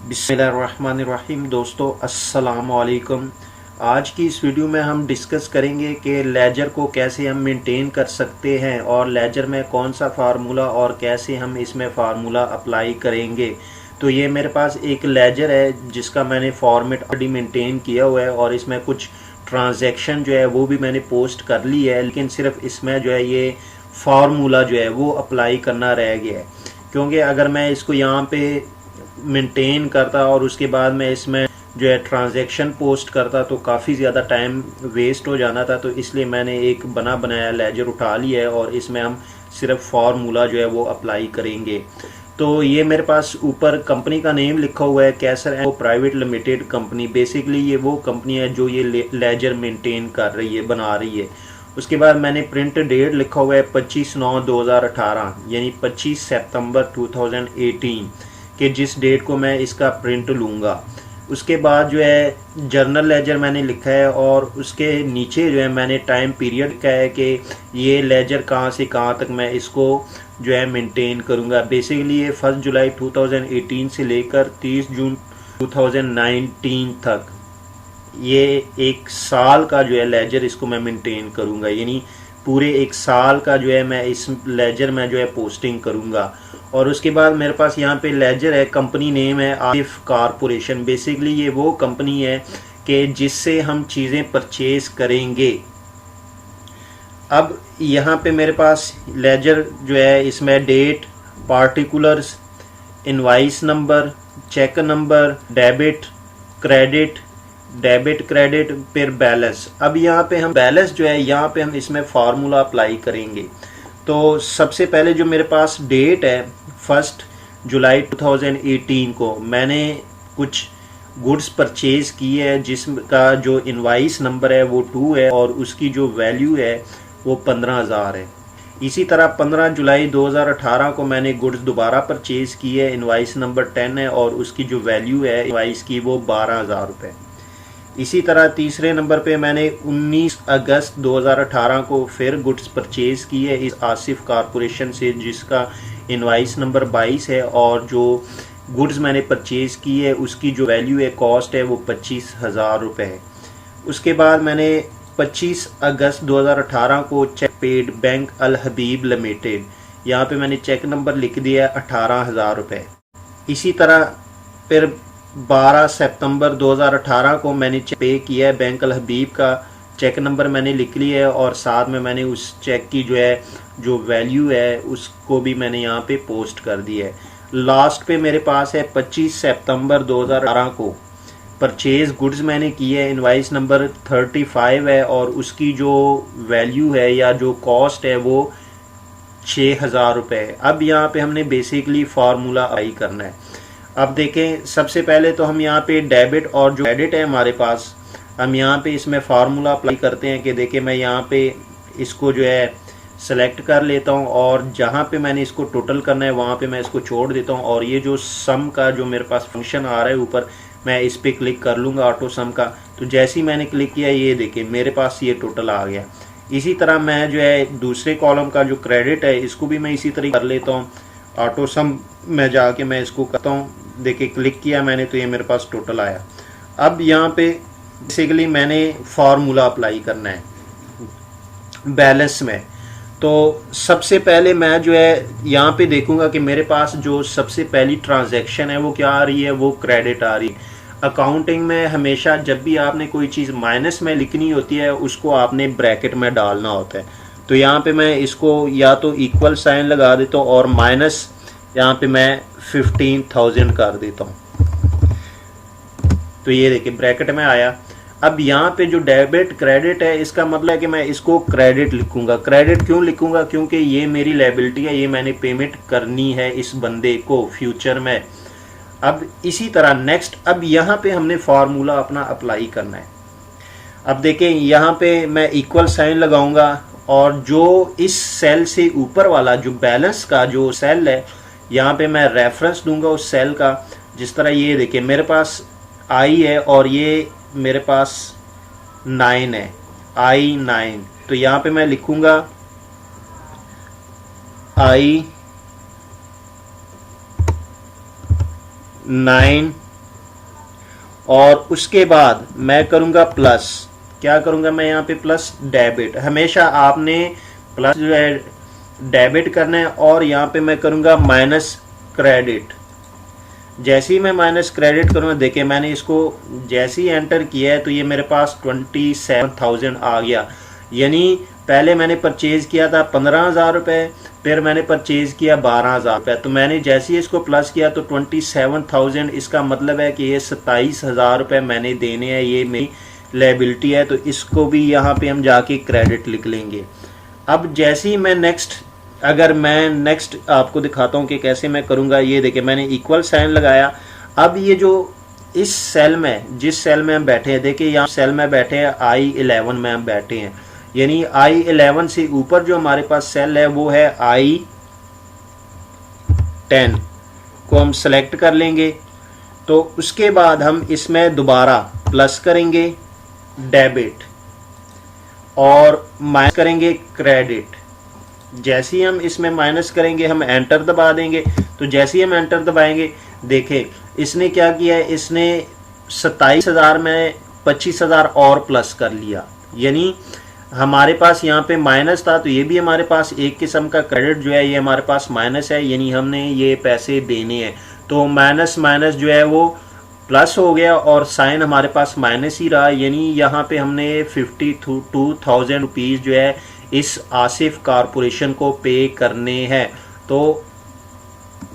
बिस्मिल्लाहिर्रहमानिर्रहीम। दोस्तों अस्सलाम वालेकुम। आज की इस वीडियो में हम डिस्कस करेंगे कि लेजर को कैसे हम मेंटेन कर सकते हैं और लेजर में कौन सा फार्मूला और कैसे हम इसमें फार्मूला अप्लाई करेंगे। तो ये मेरे पास एक लेजर है जिसका मैंने फॉर्मेट ऑलरेडी मेंटेन किया हुआ है और इसमें कुछ ट्रांजैक्शन जो है वो भी मैंने पोस्ट कर ली है, लेकिन सिर्फ इसमें जो है ये फार्मूला जो है वो अप्लाई करना रह गया है। क्योंकि अगर मैं इसको यहाँ पे मेंटेन करता और उसके बाद मैं इसमें जो है ट्रांजैक्शन पोस्ट करता तो काफ़ी ज़्यादा टाइम वेस्ट हो जाना था। तो इसलिए मैंने एक बना बनाया लेजर उठा लिया है और इसमें हम सिर्फ फार्मूला जो है वो अप्लाई करेंगे। तो ये मेरे पास ऊपर कंपनी का नेम लिखा हुआ है, Kaiser and private limited company. Basically ये वो कंपनी है जो ये लेजर मेंटेन कर रही है, बना रही है। उसके बाद मैंने प्रिंट डेट लिखा हुआ है 25/9/2018 यानी 25 सितंबर 2018 कि जिस डेट को मैं इसका प्रिंट लूँगा। उसके बाद जो है जर्नल लेजर मैंने लिखा है और उसके नीचे जो है मैंने टाइम पीरियड लिखा है कि ये लेजर कहाँ से कहाँ तक मैं इसको जो है मेंटेन करूँगा। बेसिकली ये 1 जुलाई 2018 से लेकर 30 जून 2019 तक ये एक साल का जो है लेजर इसको मैं मेंटेन करूँगा। यानी पूरे एक साल का जो है मैं इस लेजर में जो है पोस्टिंग करूँगा। और उसके बाद मेरे पास यहाँ पे लेजर है, कंपनी नेम है आसिफ कारपोरेशन। बेसिकली ये वो कंपनी है कि जिससे हम चीज़ें परचेज करेंगे। अब यहाँ पे मेरे पास लेजर जो है इसमें date, particulars, invoice number, check number, debit credit फिर बैलेंस। अब यहाँ पे हम बैलेंस जो है यहाँ पे हम इसमें फार्मूला अप्लाई करेंगे। तो सबसे पहले जो मेरे पास डेट है 1 जुलाई 2018 को मैंने कुछ गुड्स परचेज की है जिसका जो इनवाइस नंबर है वो 2 है और उसकी जो वैल्यू है वो 15,000 है। इसी तरह 15 जुलाई 2018 को मैंने गुड्स दोबारा परचेज की है, इनवाइस नंबर 10 है और उसकी जो वैल्यू है इनवाइस की वो 12,000 रुपये। इसी तरह तीसरे नंबर पे मैंने 19 अगस्त 2018 को फिर गुड्स परचेज की है इस आसिफ कारपोरेशन से जिसका इनवाइस नंबर 22 है और जो गुड्स मैंने परचेज की है उसकी जो वैल्यू है कॉस्ट है वो 25,000 रुपये है। उसके बाद मैंने 25 अगस्त 2018 को चेक पेड बैंक अल हबीब लिमिटेड, यहाँ पे मैंने चेक नंबर लिख दिया है 18,000 रुपये। इसी तरह फिर 12 सितंबर 2018 को मैंने चेक पे किया है बैंक अल हबीब का, चेक नंबर मैंने लिख लिया है और साथ में मैंने उस चेक की जो वैल्यू है उसको भी मैंने यहाँ पे पोस्ट कर दिया है। लास्ट पे मेरे पास है 25 सितंबर 2018 को परचेज गुड्स मैंने की है, इनवाइस नंबर 35 है और उसकी जो वैल्यू है या जो कॉस्ट है वो 6,000 रुपये है। अब यहाँ पे हमने बेसिकली फार्मूला अप्लाई करना है। अब देखें सबसे पहले तो हम यहाँ पे डेबिट और जो क्रेडिट है हमारे पास, हम यहाँ पे इसमें फार्मूला अप्लाई करते हैं कि देखिए मैं यहाँ पे इसको जो है सेलेक्ट कर लेता हूँ और जहाँ पे मैंने इसको टोटल करना है वहाँ पे मैं इसको छोड़ देता हूँ और ये जो सम का जो मेरे पास फंक्शन आ रहा है ऊपर मैं इस पर क्लिक कर लूँगा ऑटो सम का। तो जैसे ही मैंने क्लिक किया ये देखिए मेरे पास ये टोटल आ गया। इसी तरह मैं जो है दूसरे कॉलम का जो क्रेडिट है इसको भी मैं इसी तरह कर लेता हूँ, ऑटो सम में जाके मैं इसको करता हूँ। देखिए क्लिक किया मैंने तो ये मेरे पास टोटल आया। अब यहाँ पे बेसिकली मैंने फार्मूला अप्लाई करना है बैलेंस में। तो सबसे पहले मैं जो है यहाँ पे देखूंगा कि मेरे पास जो सबसे पहली ट्रांजैक्शन है वो क्या आ रही है, वो क्रेडिट आ रही है। अकाउंटिंग में हमेशा जब भी आपने कोई चीज़ माइनस में लिखनी होती है उसको आपने ब्रैकेट में डालना होता है। तो यहाँ पे मैं इसको या तो इक्वल साइन लगा देता हूँ और माइनस यहाँ पे मैं 15,000 कर देता हूँ। तो ये देखिए ब्रैकेट में आया। अब यहाँ पे जो डेबिट क्रेडिट है इसका मतलब है कि मैं इसको क्रेडिट लिखूंगा। क्रेडिट क्यों लिखूंगा? क्योंकि ये मेरी लायबिलिटी है, ये मैंने पेमेंट करनी है इस बंदे को फ्यूचर में। अब इसी तरह नेक्स्ट, अब यहाँ पे हमने फार्मूला अपना अप्लाई करना है। अब देखें यहाँ पे मैं इक्वल साइन लगाऊंगा और जो इस सेल से ऊपर वाला जो बैलेंस का जो सेल है यहाँ पे मैं रेफरेंस दूंगा उस सेल का। जिस तरह ये देखिए मेरे पास आई है और ये मेरे पास 9 है, I9। तो यहाँ पे मैं लिखूंगा I9 और उसके बाद मैं करूँगा प्लस, क्या करूँगा मैं यहाँ पे प्लस डेबिट। हमेशा आपने प्लस जो है डेबिट करना है और यहाँ पे मैं करूँगा माइनस क्रेडिट। जैसे ही मैं माइनस क्रेडिट करूँगा, देखिए मैंने इसको जैसे ही एंटर किया है तो ये मेरे पास 27,000 आ गया। यानी पहले मैंने परचेज किया था 15,000 रुपये, फिर मैंने परचेज किया 12,000 रुपये। तो मैंने जैसे ही इसको प्लस किया तो 27,000, इसका मतलब है कि ये 27,000 रुपये मैंने देने हैं, ये मेरी लायबिलिटी है। तो इसको भी यहाँ पे हम जाके क्रेडिट लिख लेंगे। अब जैसे ही मैं अगर मैं नेक्स्ट आपको दिखाता हूँ कि कैसे मैं करूँगा। ये देखिए मैंने इक्वल साइन लगाया। अब ये जो इस सेल में, जिस सेल में हम बैठे हैं, देखिए यहाँ सेल में बैठे हैं I11 में हम बैठे हैं, यानी I11 से ऊपर जो हमारे पास सेल है वो है I10 को हम सेलेक्ट कर लेंगे। तो उसके बाद हम इसमें दोबारा प्लस करेंगे डेबिट और माइनस करेंगे क्रेडिट। जैसे ही हम इसमें माइनस करेंगे हम एंटर दबा देंगे। तो जैसे ही हम एंटर दबाएंगे, देखें इसने क्या किया है, इसने 27,000 में 25,000 और प्लस कर लिया। यानी हमारे पास यहाँ पे माइनस था तो ये भी हमारे पास एक किस्म का क्रेडिट जो है ये हमारे पास माइनस है, यानी हमने ये पैसे देने हैं। तो माइनस माइनस जो है वो प्लस हो गया और साइन हमारे पास माइनस ही रहा। यानी यहाँ पे हमने 52,000 रुपीज़ जो है इस आसिफ कारपोरेशन को पे करने हैं। तो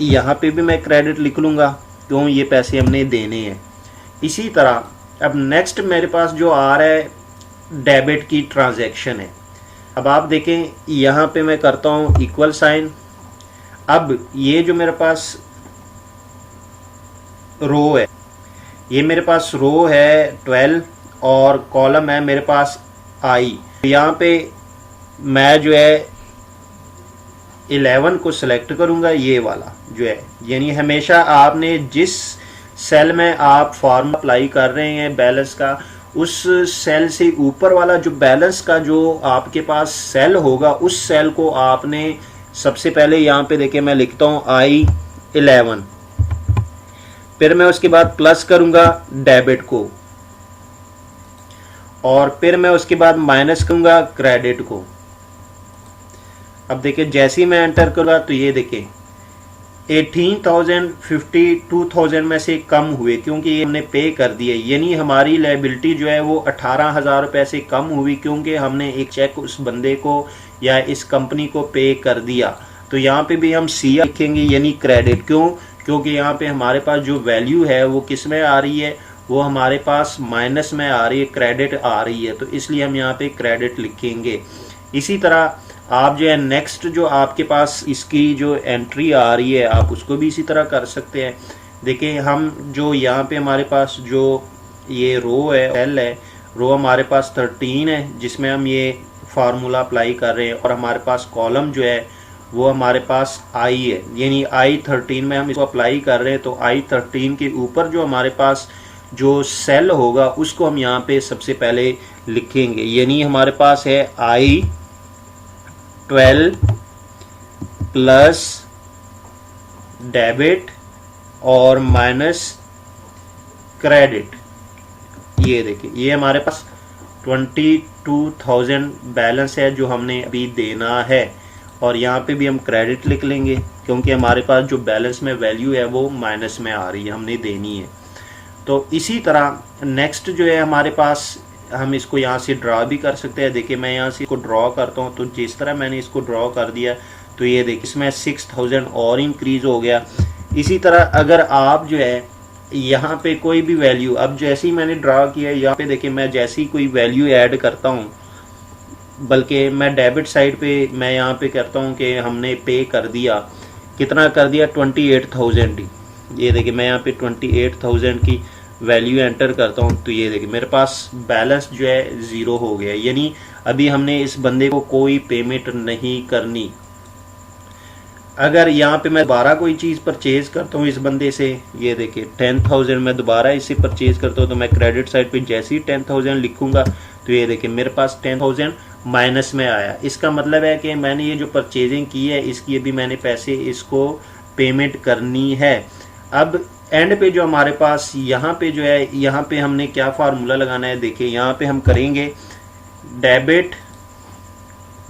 यहाँ पे भी मैं क्रेडिट लिख लूँगा क्यों, ये पैसे हमने देने हैं। इसी तरह अब नेक्स्ट मेरे पास जो आ रहा है डेबिट की ट्रांजैक्शन है। अब आप देखें यहाँ पे मैं करता हूँ इक्वल साइन। अब ये जो मेरे पास रो है, ये मेरे पास रो है 12 और कॉलम है मेरे पास I। यहाँ पे मैं जो है 11 को सिलेक्ट करूंगा, ये वाला जो है। यानी हमेशा आपने जिस सेल में आप फॉर्म अप्लाई कर रहे हैं बैलेंस का, उस सेल से ऊपर वाला जो बैलेंस का जो आपके पास सेल होगा, उस सेल को आपने सबसे पहले यहाँ पे देखिए मैं लिखता हूँ I11, फिर मैं उसके बाद प्लस करूंगा डेबिट को और फिर मैं उसके बाद माइनस करूंगा क्रेडिट को। अब देखिए जैसे ही मैं एंटर करूंगा तो ये देखिए 18,000 52,000 में से कम हुए क्योंकि ये हमने पे कर दिए। यानी हमारी लायबिलिटी जो है वो 18,000 रुपये से कम हुई क्योंकि हमने एक चेक उस बंदे को या इस कंपनी को पे कर दिया। तो यहाँ पे भी हम सी लिखेंगे यानी क्रेडिट। क्यों? क्योंकि यहाँ पे हमारे पास जो वैल्यू है वो किस में आ रही है, वो हमारे पास माइनस में आ रही है, क्रेडिट आ रही है। तो इसलिए हम यहाँ पे क्रेडिट लिखेंगे। इसी तरह आप जो है नेक्स्ट जो आपके पास इसकी जो एंट्री आ रही है आप उसको भी इसी तरह कर सकते हैं। देखिए हम जो यहाँ पे हमारे पास जो ये रो है, सेल है, रो हमारे पास 13 है जिसमें हम ये फार्मूला अप्लाई कर रहे हैं और हमारे पास कॉलम जो है वो हमारे पास I है, यानी I13 में हम इसको अप्लाई कर रहे हैं। तो I13 के ऊपर जो हमारे पास जो सेल होगा उसको हम यहाँ पे सबसे पहले लिखेंगे। यानी हमारे पास है I12 प्लस डेबिट और माइनस क्रेडिट। ये देखिए ये हमारे पास 22,000 बैलेंस है जो हमने अभी देना है और यहाँ पे भी हम क्रेडिट लिख लेंगे क्योंकि हमारे पास जो बैलेंस में वैल्यू है वो माइनस में आ रही है, हमने देनी है। तो इसी तरह नेक्स्ट जो है हमारे पास हम इसको यहाँ से ड्रा भी कर सकते हैं। देखिए मैं यहाँ से इसको ड्रॉ करता हूँ तो जिस तरह मैंने इसको ड्रॉ कर दिया तो ये देखिए इसमें 6,000 और इंक्रीज हो गया। इसी तरह अगर आप जो है यहाँ पे कोई भी वैल्यू, अब जैसे ही मैंने ड्रा किया यहाँ पे देखिए मैं जैसे ही कोई वैल्यू ऐड करता हूँ, बल्कि मैं डेबिट साइड पे मैं यहाँ पे करता हूँ कि हमने पे कर दिया, कितना कर दिया 28,000 ही। ये देखिए मैं यहाँ पे 28,000 की वैल्यू एंटर करता हूँ तो ये देखिए मेरे पास बैलेंस जो है 0 हो गया। यानी अभी हमने इस बंदे को कोई पेमेंट नहीं करनी। अगर यहाँ पे मैं दोबारा कोई चीज़ परचेज करता हूँ इस बंदे से, ये देखिए 10,000 मैं दोबारा इससे परचेज करता हूँ तो मैं क्रेडिट साइड पे जैसे ही 10,000 लिखूंगा तो ये देखिए मेरे पास 10,000 माइनस में आया। इसका मतलब है कि मैंने ये जो परचेजिंग की है इसकी अभी मैंने पैसे इसको पेमेंट करनी है। अब एंड पे जो हमारे पास यहाँ पे जो है, यहाँ पे हमने क्या फार्मूला लगाना है, देखिए यहाँ पे हम करेंगे डेबिट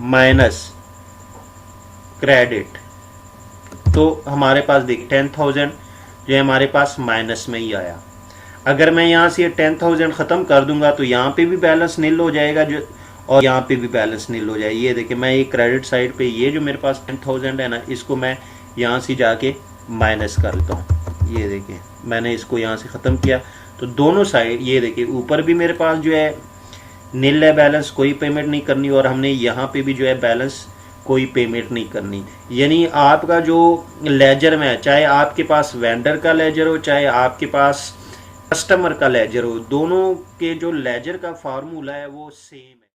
माइनस क्रेडिट। तो हमारे पास देखिए 10,000 जो है हमारे पास माइनस में ही आया। अगर मैं यहाँ से 10,000 ख़त्म कर दूंगा तो यहाँ पे भी बैलेंस नील हो जाएगा, जो और यहाँ पे भी बैलेंस नील हो जाएगा। ये देखिए मैं ये क्रेडिट साइड पे ये जो मेरे पास 10,000 है ना, इसको मैं यहाँ से जाके माइनस कर लेता हूँ। ये देखिए मैंने इसको यहाँ से ख़त्म किया तो दोनों साइड ये देखिए ऊपर भी मेरे पास जो है नील है बैलेंस, कोई पेमेंट नहीं करनी, और हमने यहाँ पे भी जो है बैलेंस कोई पेमेंट नहीं करनी। यानी आपका जो लेजर में, चाहे आपके पास वेंडर का लेजर हो चाहे आपके पास कस्टमर का लेजर हो, दोनों के जो लेजर का फार्मूला है वो सेम है।